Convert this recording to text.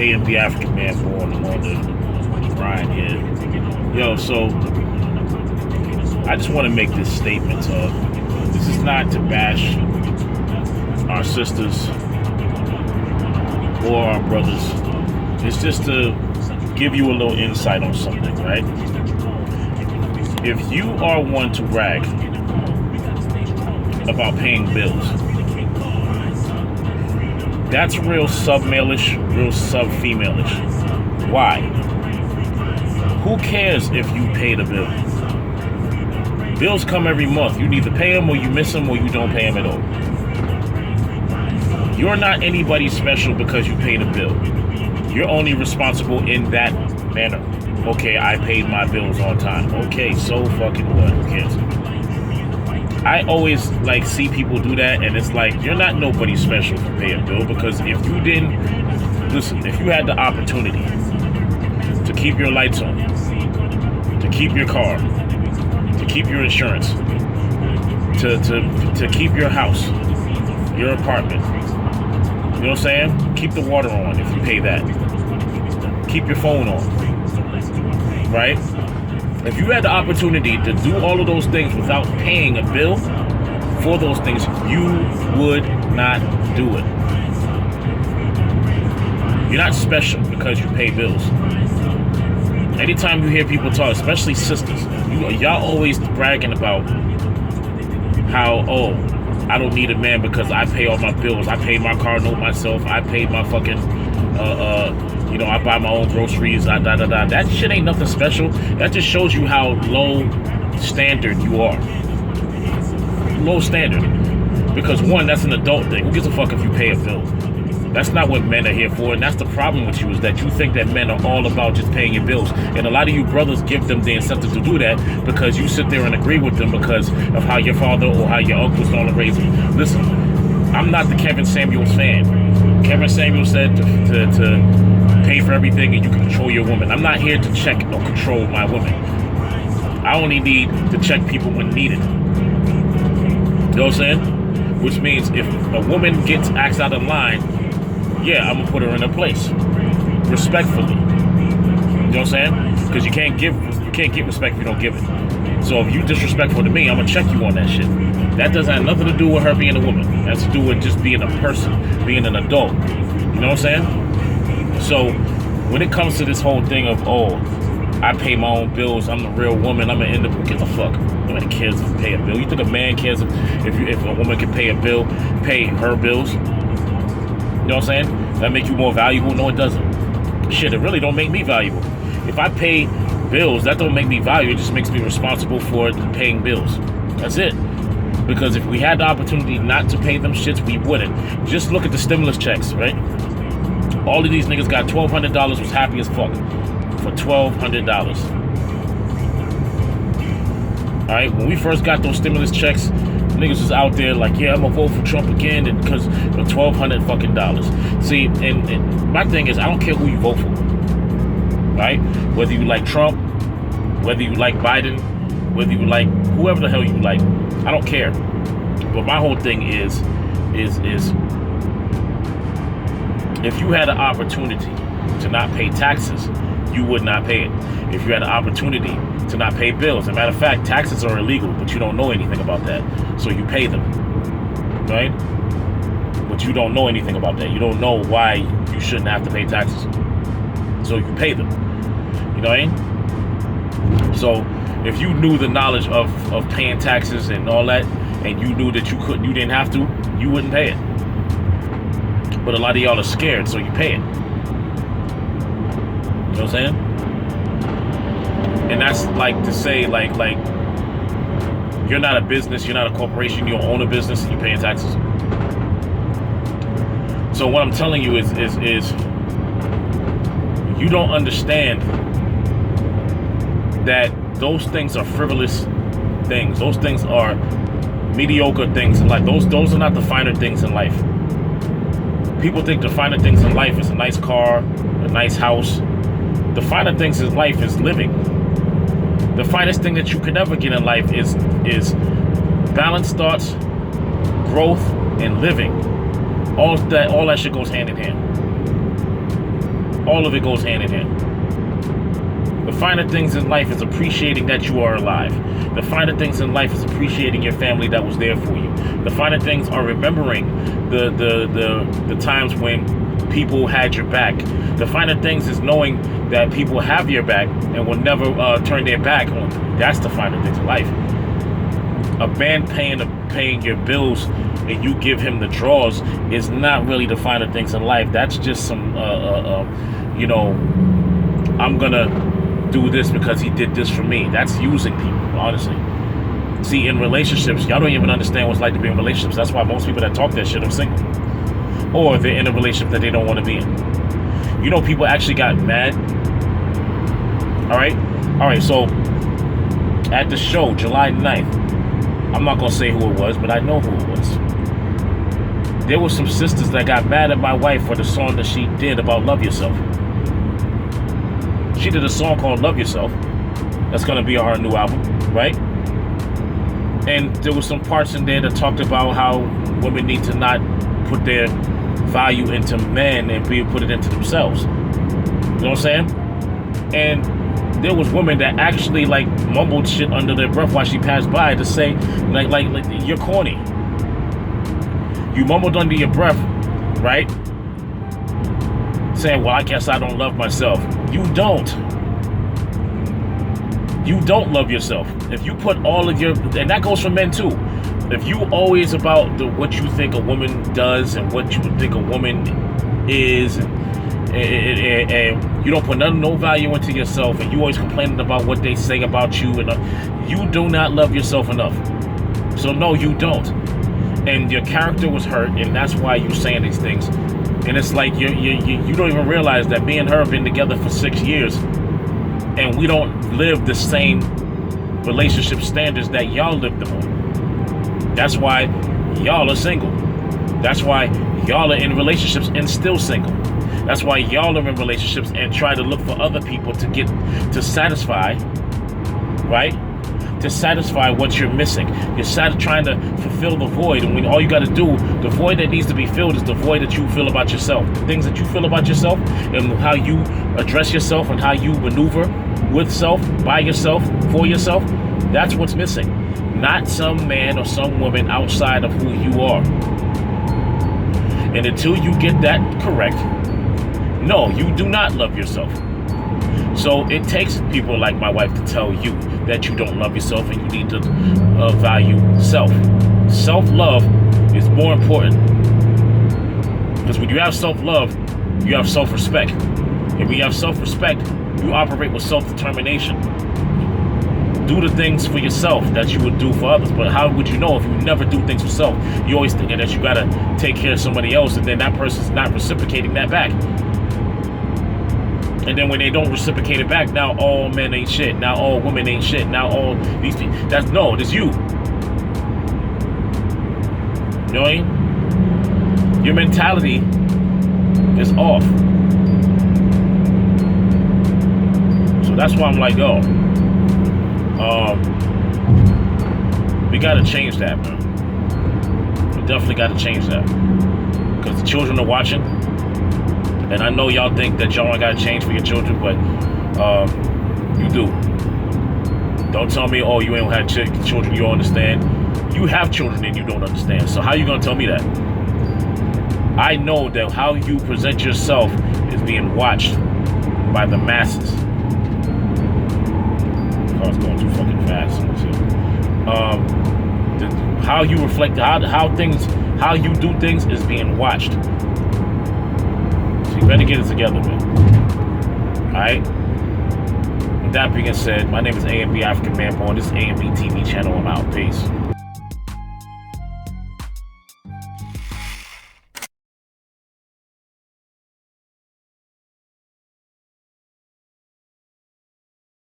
AMB African Man for on the grind here. Yo, so I just want to make this statement. This is not to bash our sisters or our brothers. It's just to give you a little insight on something, right? If you are one to brag about paying bills, that's real sub-male-ish, real sub-female-ish. Why? Who cares if you pay the bill? Bills come every month. You either pay them or you miss them or you don't pay them at all. You're not anybody special because you paid a bill. You're only responsible in that manner. Okay, I paid my bills on time. Okay, so fucking what? Who cares? I always see people do that, and it's like, you're not nobody special to pay a bill, because if you didn't, listen, if you had the opportunity to keep your lights on, to keep your car, to keep your insurance, to keep your house, your apartment, you know what I'm saying? Keep the water on if you pay that. Keep your phone on, right? If you had the opportunity to do all of those things without paying a bill for those things, you would not do it. You're not special because you pay bills. Anytime you hear people talk, especially sisters, y'all always bragging about how, I don't need a man because I pay all my bills. I paid my car note myself. I paid my fucking, I buy my own groceries. That shit ain't nothing special. That just shows you how low standard you are. Low standard. Because one, that's an adult thing. Who gives a fuck if you pay a bill? That's not what men are here for, and that's the problem with you, is that you think that men are all about just paying your bills. And a lot of you brothers give them the incentive to do that because you sit there and agree with them because of how your father or how your uncles don't raise you. Listen, I'm not the Kevin Samuels fan. Kevin Samuels said to pay for everything and you can control your woman. I'm not here to check or control my woman. I only need to check people when needed. You know what I'm saying? Which means if a woman gets acts out of line, yeah, I'm gonna put her in her place, respectfully. You know what I'm saying? Because you can't give respect if you don't give it. So if you disrespectful to me, I'm gonna check you on that shit. That doesn't have nothing to do with her being a woman. That's to do with just being a person, being an adult. You know what I'm saying? So when it comes to this whole thing of, I pay my own bills, I'm the real woman, I'm gonna end up, who gives a fuck? Nobody cares if you pay a bill. You think a man cares if a woman can pay a bill, pay her bills? You know what I'm saying? That make you more valuable? No, it doesn't. Shit, it really don't make me valuable. If I pay bills, that don't make me valuable. It just makes me responsible for paying bills. That's it. Because if we had the opportunity not to pay them shits, we wouldn't. Just look at the stimulus checks, right? All of these niggas got $1,200, was happy as fuck for $1,200. All right, when we first got those stimulus checks, niggas was out there like, yeah, I'm gonna vote for Trump again, and because for $1,200 fucking dollars. See, and my thing is, I don't care who you vote for, right? Whether you like Trump, whether you like Biden, whether you like whoever the hell you like, I don't care. But my whole thing is if you had an opportunity to not pay taxes, you would not pay it. If you had an opportunity to not pay bills, as a matter of fact, taxes are illegal, but you don't know anything about that, so you pay them, right? But you don't know anything about that. You don't know why you shouldn't have to pay taxes, so you pay them. You know what I mean? So if you knew the knowledge of paying taxes and all that, and you knew that you didn't have to, you wouldn't pay it. But a lot of y'all are scared, so you pay it. You know what I'm saying? And that's like to say, like you're not a business, you're not a corporation, you don't own a business, and you're paying taxes. So what I'm telling you is you don't understand that those things are frivolous things. Those things are mediocre things in life. Those are not the finer things in life. People think the finer things in life is a nice car, a nice house. The finer things in life is living. The finest thing that you could ever get in life is balanced thoughts, growth, and living. All that shit goes hand in hand. All of it goes hand in hand. The finer things in life is appreciating that you are alive. The finer things in life is appreciating your family that was there for you. The finer things are remembering the times when people had your back. The finer things is knowing that people have your back and will never turn their back on you. That's the finer things in life. A man paying your bills and you give him the draws is not really the finer things in life. That's just some, I'm gonna do this because he did this for me. That's using people, honestly. See, in relationships, y'all don't even understand what it's like to be in relationships. That's why most people that talk that shit are single. Or they're in a relationship that they don't want to be in. You know, people actually got mad. All right, so at the show, July 9th, I'm not going to say who it was, but I know who it was. There were some sisters that got mad at my wife for the song that she did about Love Yourself. She did a song called Love Yourself. That's going to be on her new album, right? And there were some parts in there that talked about how women need to not put their value into men and put it into themselves. You know what I'm saying? And there was women that actually like mumbled shit under their breath while she passed by to say like you're corny. You mumbled under your breath, right? Saying, well, I guess I don't love myself. You don't. You don't love yourself. If you put all of your, and that goes for men too. If you always about what you think a woman does and what you think a woman is, and you don't put no value into yourself, and you always complaining about what they say about you, and you do not love yourself enough. So no, you don't. And your character was hurt, and that's why you're saying these things. And it's like you don't even realize that me and her have been together for 6 years, and we don't live the same relationship standards that y'all live them on. That's why y'all are single. That's why y'all are in relationships and still single. That's why y'all are in relationships and try to look for other people to satisfy, right? To satisfy what you're missing. You're trying to fulfill the void, and when all you got to do, the void that needs to be filled is the void that you feel about yourself. The things that you feel about yourself and how you address yourself and how you maneuver with self, by yourself, for yourself, that's what's missing. Not some man or some woman outside of who you are. And until you get that correct, no, you do not love yourself. So it takes people like my wife to tell you that you don't love yourself and you need to value self. Self-love is more important. Because when you have self-love, you have self-respect. And when you have self-respect, you operate with self-determination. Do the things for yourself that you would do for others. But how would you know if you never do things for self? You always thinking that you gotta take care of somebody else, and then that person's not reciprocating that back. And then when they don't reciprocate it back, now all men ain't shit. Now all women ain't shit. Now all these people. That's you. You know what I mean? Your mentality is off. So that's why I'm like, we gotta change that, man. We definitely gotta change that. Because the children are watching. And I know y'all think that y'all ain't gotta change for your children, but you do. Don't tell me, oh, you ain't had children, you don't understand. You have children and you don't understand. So how you gonna tell me that? I know that how you present yourself is being watched by the masses. The car's going too fucking fast. How you reflect, how you do things is being watched. So you better get it together, man. Alright? With that being said, my name is Ambtv African Man Born. This is Ambtv channel. I'm out. Peace.